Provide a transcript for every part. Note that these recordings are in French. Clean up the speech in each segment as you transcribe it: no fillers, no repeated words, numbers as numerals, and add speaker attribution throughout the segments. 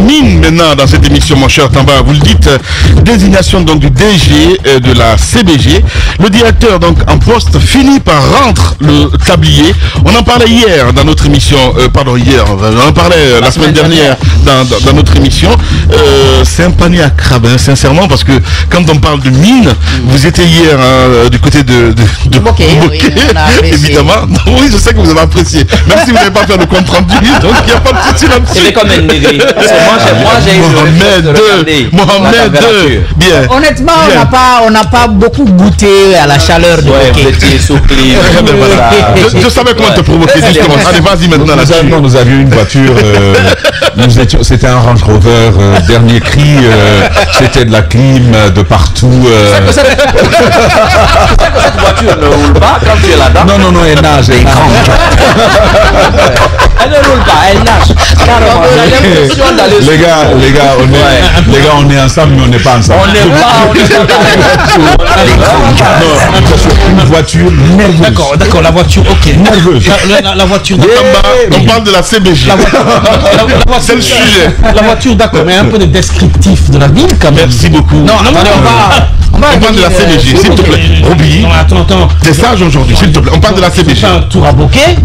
Speaker 1: mine maintenant dans cette émission, mon cher Tamba. Vous le dites, désignation donc du DG de la CBG. Le directeur donc en poste finit par rendre le tablier. On en parlait hier dans notre émission, on en parlait la semaine dernière dans notre émission. C'est un panier à crabe, hein, sincèrement, parce que quand on parle de mine, vous étiez hier du côté de
Speaker 2: Bokeh, oui,
Speaker 1: évidemment. Oui, je sais que vous avez apprécié. Même si vous n'avez pas fait le compte rendu, donc il n'y a pas de souci là-dessus.
Speaker 3: C'est comme une négri. Moi j'ai eu
Speaker 1: Mohamed II. Bien.
Speaker 2: Honnêtement, on n'a pas beaucoup goûté à la chaleur de Bokeh.
Speaker 1: Je savais comment te provoquer, justement. Allez, vas-y maintenant là-dessus.
Speaker 4: Nous avions une voiture, c'était un Range Rover, dernier cri, c'était de la clim de partout.
Speaker 3: Cette voiture ne roule pas quand tu es là-dedans.
Speaker 4: Non, elle nage.
Speaker 3: Elle ne roule pas, elle nage.
Speaker 4: Les gars, on est ensemble, mais on n'est pas ensemble.
Speaker 3: On n'est pas
Speaker 4: une voiture nerveuse.
Speaker 5: D'accord, la voiture, ok.
Speaker 4: Nerveuse.
Speaker 5: La voiture,
Speaker 1: on parle de la CBG. C'est le sujet.
Speaker 5: La voiture, d'accord, mais un peu de descriptif de la ville quand même.
Speaker 1: Merci beaucoup.
Speaker 5: Non,
Speaker 1: on parle de la CBG, s'il te plaît. Roby,
Speaker 5: attends.
Speaker 1: t'es sage aujourd'hui, s'il te plaît. On parle de la CBG.
Speaker 5: Un tour à Bokeh.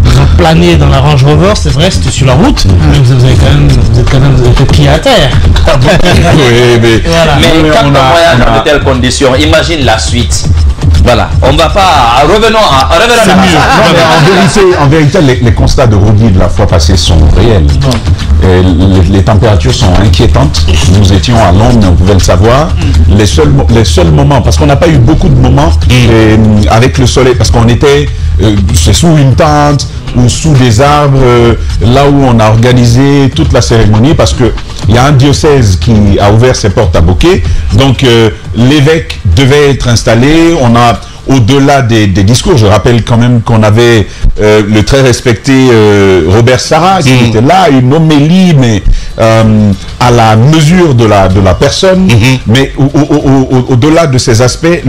Speaker 5: Vous avez plané dans la Range Rover, c'est vrai, c'était sur la route, mais vous êtes quand même pris à terre.
Speaker 4: Oui, mais
Speaker 3: quand on voyage dans de telles conditions, imagine la suite. Voilà, on ne va pas. Revenons à
Speaker 4: en vérité, les constats de Roby de la fois passée sont réels. Les températures sont inquiétantes. Nous étions à Londres, on pouvait le savoir. Les seuls moments, parce qu'on n'a pas eu beaucoup de moments avec le soleil, parce qu'on était sous une tente ou sous des arbres, là où on a organisé toute la cérémonie, parce que il y a un diocèse qui a ouvert ses portes à Bokeh, donc l'évêque devait être installé. On a, au-delà des discours, je rappelle quand même qu'on avait le très respecté Robert Sarah qui était là, une homélie, mais à la mesure de la personne, mais au-delà de ces aspects,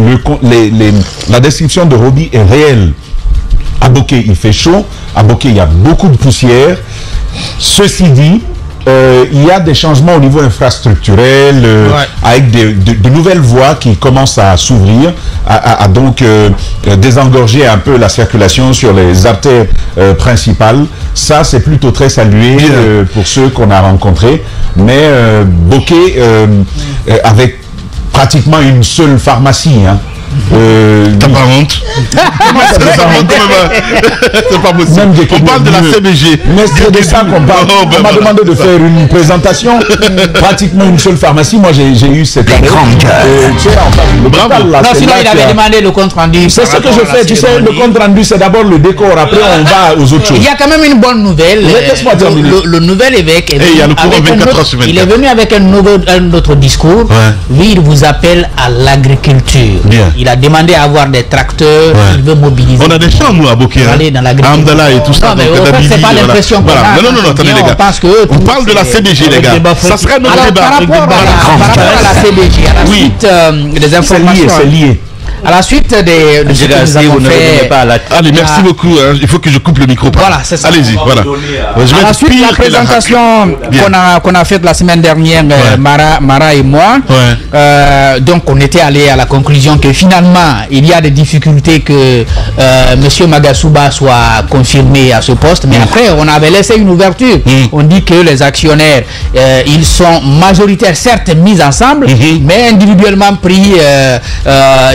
Speaker 4: la description de Roby est réelle. À Bokeh, il fait chaud. À Bokeh, il y a beaucoup de poussière. Ceci dit, il y a des changements au niveau infrastructurel, avec de nouvelles voies qui commencent à s'ouvrir, à donc désengorger un peu la circulation sur les artères principales. Ça, c'est plutôt très salué pour ceux qu'on a rencontrés. Mais Bokeh, avec pratiquement une seule pharmacie, hein.
Speaker 1: T'as pas honte? C'est pas possible. On parle de la CBG.
Speaker 4: Mais c'est de ça qu'on parle. On m'a demandé de faire une présentation. Pratiquement une seule pharmacie. Moi, j'ai eu cette année.
Speaker 2: Non, sinon il avait demandé le compte rendu.
Speaker 4: C'est ce que je fais. Tu sais, le compte rendu, c'est d'abord le décor. Après, on va aux autres choses.
Speaker 2: Il y a quand même une bonne nouvelle.
Speaker 4: Laisse-moi terminer.
Speaker 2: Le nouvel évêque est
Speaker 1: venu
Speaker 2: il est venu avec un autre discours. Lui, il vous appelle à l'agriculture. Il a demandé à avoir des tracteurs, il veut mobiliser.
Speaker 1: On a des champs, nous, à Bokeh. Amdala et tout ça.
Speaker 2: Non, mais c'est pas l'impression qu'on a.
Speaker 1: Non, attendez, les gars. On parle de la CBG, les gars. Ça serait notre débat.
Speaker 2: Par rapport à la CBG, à la suite des informations.
Speaker 4: C'est lié.
Speaker 2: À la suite de ce que nous avons fait.
Speaker 1: Allez, merci beaucoup. Il faut que je coupe le micro.
Speaker 2: Voilà, c'est ça.
Speaker 1: Allez-y, voilà.
Speaker 2: À la suite de la présentation qu'on a faite la semaine dernière, Mara et moi, donc on était allé à la conclusion que finalement, il y a des difficultés que M. Magasuba soit confirmé à ce poste. Mais après, on avait laissé une ouverture. On dit que les actionnaires, ils sont majoritaires, certes mis ensemble, mais individuellement pris,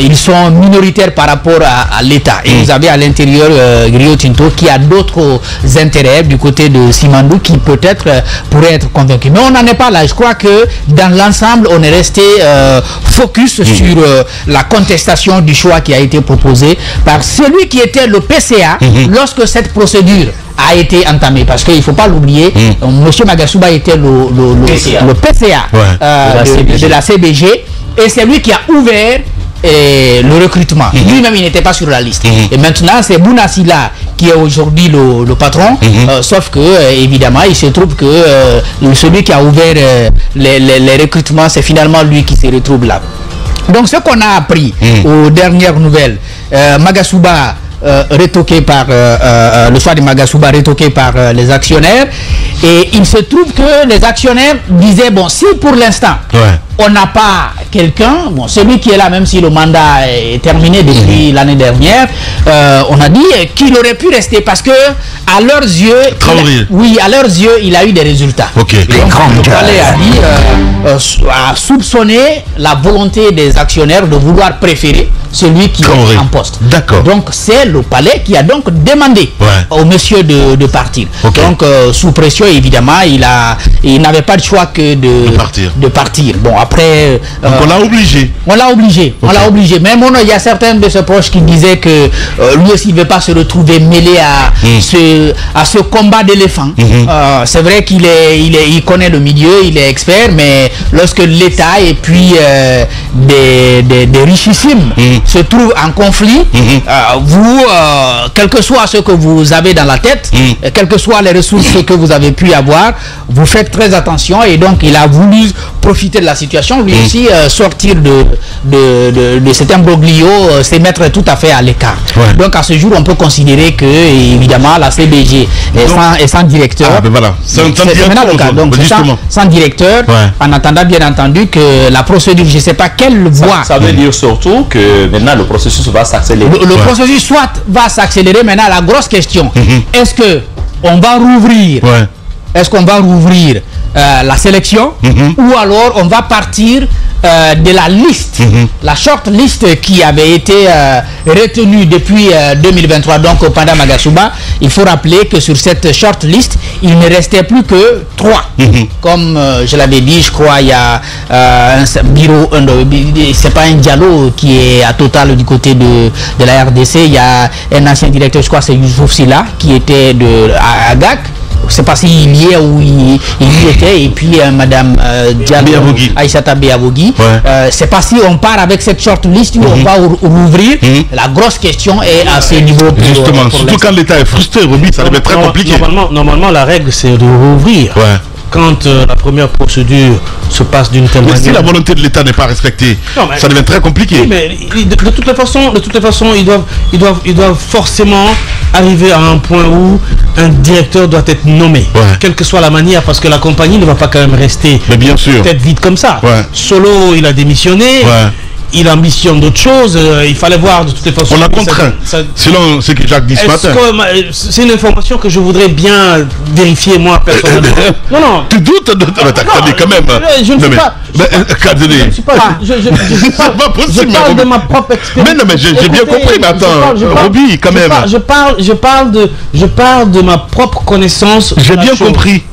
Speaker 2: ils sont minoritaires par rapport à l'État. Et vous avez à l'intérieur Rio Tinto qui a d'autres intérêts du côté de Simandou qui peut-être pourraient être convaincus. Mais on n'en est pas là. Je crois que dans l'ensemble, on est resté focus sur la contestation du choix qui a été proposé par celui qui était le PCA lorsque cette procédure a été entamée. Parce qu'il ne faut pas l'oublier, M. Magasuba était le PCA de la CBG et c'est lui qui a ouvert le recrutement. Lui-même, il n'était pas sur la liste. Et maintenant, c'est Bounasila qui est aujourd'hui le patron. Sauf que, évidemment, il se trouve que celui qui a ouvert les recrutements, c'est finalement lui qui se retrouve là. Donc, ce qu'on a appris aux dernières nouvelles, Magasuba retoqué par le choix de Magasuba retoqué par les actionnaires. Et il se trouve que les actionnaires disaient, bon, si pour l'instant, on n'a pas quelqu'un, bon, celui qui est là, même si le mandat est terminé depuis l'année dernière, on a dit qu'il aurait pu rester parce que, à leurs yeux, à leurs yeux, il a eu des résultats. Donc, le palais a dit, a soupçonné la volonté des actionnaires de vouloir préférer celui qui est en poste. Donc, c'est le palais qui a donc demandé au monsieur de partir. Donc, sous pression, évidemment, il n'avait pas le choix que de partir. Bon, après...
Speaker 1: donc, on l'a obligé.
Speaker 2: On l'a obligé. Même il y a certains de ses proches qui disaient que lui aussi, il ne veut pas se retrouver mêlé à ce combat d'éléphants. C'est vrai qu'il il connaît le milieu, il est expert, mais lorsque l'État et puis des richissimes se trouvent en conflit, vous, quel que soit ce que vous avez dans la tête, quelles que soient les ressources que vous avez pu avoir, vous faites très attention. Et donc il a voulu profiter de la situation, lui aussi sortir de cet imbroglio, se mettre tout à fait à l'écart. Donc à ce jour, on peut considérer que évidemment la CBG est sans directeur.
Speaker 1: C'est maintenant
Speaker 2: le cas. Donc sans directeur, en attendant bien entendu que la procédure, je ne sais pas quelle voie.
Speaker 3: Ça veut dire surtout que maintenant le processus va s'accélérer.
Speaker 2: Le processus soit va s'accélérer. Maintenant la grosse question, est-ce que on va rouvrir la sélection ou alors on va partir de la liste, la short list qui avait été retenue depuis 2023, donc pendant Magasuba. Il faut rappeler que sur cette short list, il ne restait plus que 3. Comme je l'avais dit, je crois, il y a un bureau, c'est pas un Diallo qui est à Total du côté de la RDC. Il y a un ancien directeur, je crois, c'est Youssouf Silla, qui était à GAC. Je ne sais pas s'il y est ou il y était, et puis Madame Aïssata Béabogui. C'est pas si on part avec cette short list où on va rouvrir. La grosse question est à ce niveau.
Speaker 1: Justement, surtout quand l'État est frustré, ça devait être très compliqué.
Speaker 5: Normalement, la règle, c'est de rouvrir. Quand la première procédure se passe d'une telle manière.
Speaker 1: Si la volonté de l'État n'est pas respectée, ça devient très compliqué.
Speaker 5: Oui, mais de toutes les façons, ils doivent forcément arriver à un point où un directeur doit être nommé, quelle que soit la manière, parce que la compagnie ne va pas quand même rester tête vide comme ça. Solo, il a démissionné. Il ambitionne d'autres choses, il fallait voir de toutes les façons.
Speaker 1: On l'a contraint, selon ce que Jacques dit ce matin.
Speaker 5: C'est une information que je voudrais bien vérifier moi personnellement.
Speaker 1: Non. Tu doutes attendez quand même.
Speaker 5: Je ne sais pas. Je parle de ma propre expérience.
Speaker 1: Mais non, mais j'ai bien compris, mais attends, Roby, quand même.
Speaker 5: Je parle de ma propre connaissance.
Speaker 1: J'ai bien compris,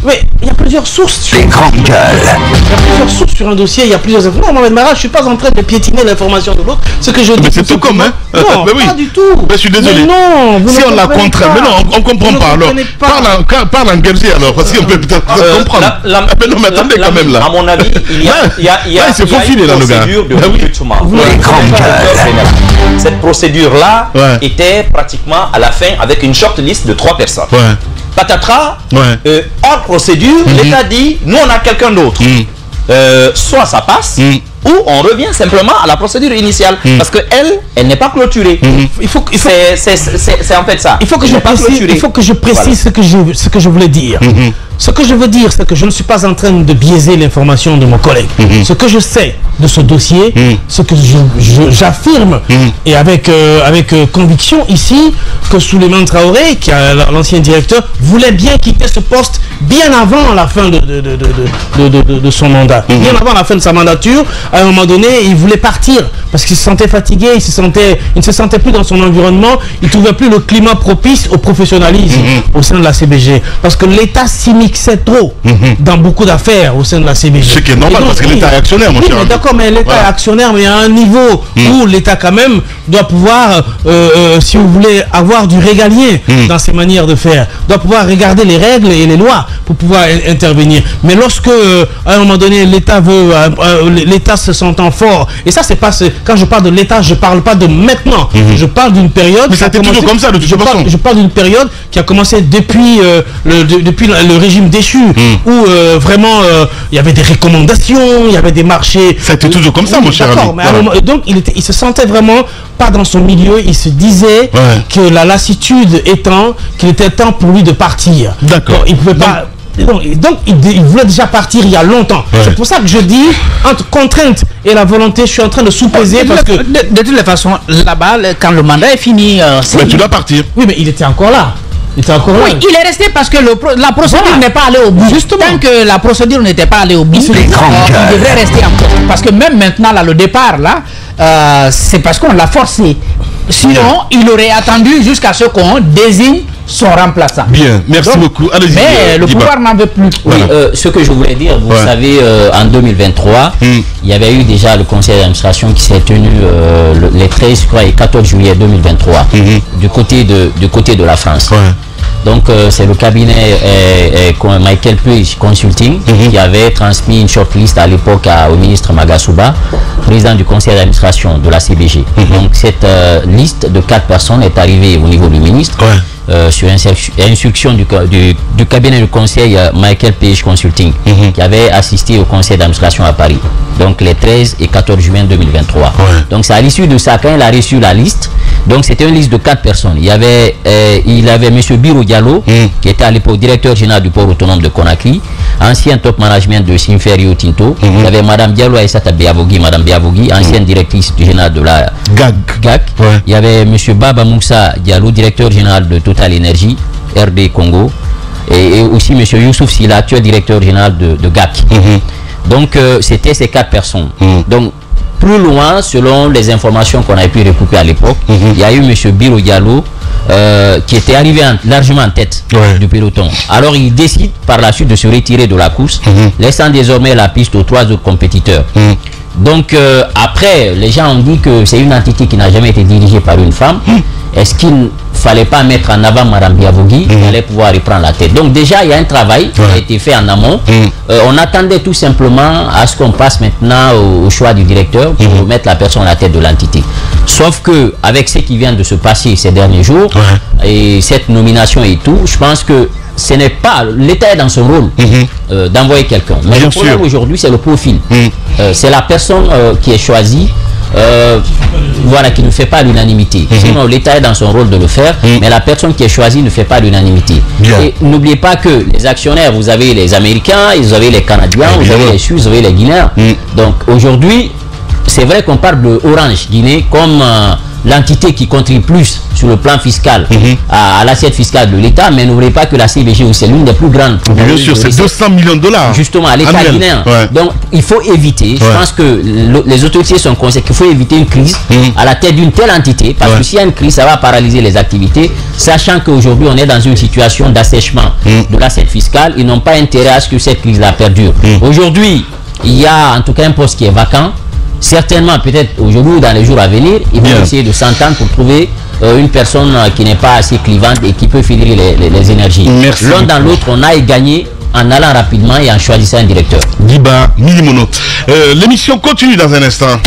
Speaker 5: mais il y a plusieurs sources. Il y a plusieurs sources sur un dossier, il y a plusieurs informations. Non, Mohamed Mara, je ne suis pas en train de piétiner l'information de l'autre. Ce que je dis.
Speaker 1: Mais c'est tout comme, hein?
Speaker 5: Non, pas du tout.
Speaker 1: Mais je suis désolé.
Speaker 5: Mais non,
Speaker 1: si on la contraint, mais non, on ne comprend pas. Alors, parle en Guerrier alors, parce qu'on peut peut-être comprendre. Mais non, mais attendez quand même là.
Speaker 3: À mon avis, il y a une procédure de recrutement. Cette procédure-là était pratiquement à la fin avec une short list de 3 personnes. Patatras, hors procédure, l'État dit, nous on a quelqu'un d'autre. Soit ça passe, ou on revient simplement à la procédure initiale, parce que elle n'est pas clôturée. C'est en fait ça.
Speaker 5: Il faut que je précise ce que je voulais dire. Ce que je veux dire, c'est que je ne suis pas en train de biaiser l'information de mon collègue. Ce que je sais de ce dossier, ce que j'affirme, et avec conviction ici, que Souleymane Traoré, qui est l'ancien directeur, voulait bien quitter ce poste bien avant la fin de son mandat. Bien avant la fin de sa mandature, à un moment donné, il voulait partir parce qu'il se sentait fatigué, il ne se sentait plus dans son environnement, il ne trouvait plus le climat propice au professionnalisme au sein de la CBG. Parce que l'État s'immisçait trop dans beaucoup d'affaires au sein de la CBG.
Speaker 1: Ce qui est normal, parce que l'État est actionnaire, mon cher.
Speaker 5: D'accord, mais l'État est actionnaire, mais à un niveau où l'État quand même doit pouvoir, si vous voulez, avoir du régalien dans ses manières de faire, doit pouvoir regarder les règles et les lois pour pouvoir intervenir. Mais lorsque, à un moment donné, l'État veut, l'État se sentant fort, et ça c'est pas, quand je parle de l'État, je parle pas de maintenant, je parle d'une période.
Speaker 1: Mais ça a été toujours comme ça de toute façon.
Speaker 5: Je parle d'une période qui a commencé depuis le régime régime déchu, où vraiment il y avait des recommandations, il y avait des marchés.
Speaker 1: Ça a été toujours comme ça, mon cher ami.
Speaker 5: Mais à un moment, donc il se sentait vraiment pas dans son milieu, il se disait que la lassitude étant qu'il était temps pour lui de partir.
Speaker 1: D'accord.
Speaker 5: Il pouvait pas. Donc il voulait déjà partir il y a longtemps. C'est pour ça que je dis, entre contrainte et la volonté, je suis en train de sous-peser parce que...
Speaker 2: De toutes les façons, là-bas, quand le mandat est fini...
Speaker 1: mais tu dois partir.
Speaker 5: Oui, mais il était encore là.
Speaker 2: Oui, il est resté parce que la procédure n'est pas allée au bout.
Speaker 5: Justement.
Speaker 2: Tant que la procédure n'était pas allée au bout, il devrait rester encore. Parce que même maintenant, là, le départ, là, c'est parce qu'on l'a forcé. Sinon, il aurait attendu jusqu'à ce qu'on désigne son remplaçant.
Speaker 1: Bien, merci beaucoup.
Speaker 2: Mais le pouvoir n'en veut plus.
Speaker 3: Oui, ce que je voulais dire, vous savez, en 2023, il y avait eu déjà le conseil d'administration qui s'est tenu les 13 et 14 juillet 2023 du côté de la France. Donc c'est le cabinet Michael Page Consulting qui avait transmis une shortlist à l'époque au ministre Magasuba, président du conseil d'administration de la CBG. Donc cette liste de 4 personnes est arrivée au niveau du ministre. Sur instruction du cabinet du conseil Michael Page Consulting qui avait assisté au conseil d'administration à Paris, donc les 13 et 14 juin 2023. Donc c'est à l'issue de ça, quand il a reçu la liste, donc c'était une liste de 4 personnes. Il avait M. Biro Diallo qui était à l'époque directeur général du port autonome de Conakry, ancien top management de Sinfer Rio Tinto. Il y avait Madame Diallo Aïssata Biavogi, Madame Biavogi, ancienne directrice générale de la GAC. Il y avait M. Baba Moussa Diallo, directeur général de Total Énergie, RD Congo, et aussi M. Youssouf Sila, actuel directeur général de GAC. Donc c'était ces 4 personnes. Donc plus loin, selon les informations qu'on a pu recouper à l'époque, il y a eu M. Biro Diallo qui était arrivé largement en tête du peloton. Alors il décide par la suite de se retirer de la course, laissant désormais la piste aux 3 autres compétiteurs. Donc après, les gens ont dit que c'est une entité qui n'a jamais été dirigée par une femme. Est-ce qu'il ne fallait pas mettre en avant Madame Biavogi qui allait pouvoir reprendre la tête? Donc déjà, il y a un travail qui a été fait en amont. On attendait tout simplement à ce qu'on passe maintenant au choix du directeur pour mettre la personne à la tête de l'entité. Sauf que avec ce qui vient de se passer ces derniers jours, et cette nomination et tout, je pense que ce n'est pas... L'État est dans son rôle d'envoyer quelqu'un. Mais le problème aujourd'hui, c'est le profil. C'est la personne qui est choisie, voilà, qui ne fait pas l'unanimité. Sinon, l'État est dans son rôle de le faire, mais la personne qui est choisie ne fait pas l'unanimité. Et n'oubliez pas que les actionnaires, vous avez les Américains, vous avez les Canadiens, vous avez les Suisses, vous avez les Guinéens. Donc aujourd'hui, c'est vrai qu'on parle de Orange Guinée comme l'entité qui contribue plus sur le plan fiscal à l'assiette fiscale de l'État, mais n'oubliez pas que la CBG, c'est l'une des plus grandes.
Speaker 1: Bien sûr, c'est 200 millions de dollars.
Speaker 3: Justement, à l'État guinéen. Donc, il faut éviter, je pense que les autorités sont conscientes qu'il faut éviter une crise à la tête d'une telle entité, parce que s'il y a une crise, ça va paralyser les activités, sachant qu'aujourd'hui, on est dans une situation d'assèchement de l'assiette fiscale. Ils n'ont pas intérêt à ce que cette crise-là perdure. Aujourd'hui, il y a en tout cas un poste qui est vacant. Certainement, peut-être aujourd'hui ou dans les jours à venir, ils vont essayer de s'entendre pour trouver une personne qui n'est pas assez clivante et qui peut filer les énergies. L'un dans l'autre, on a gagné en allant rapidement et en choisissant un directeur.
Speaker 1: Guiba Milimono. L'émission continue dans un instant.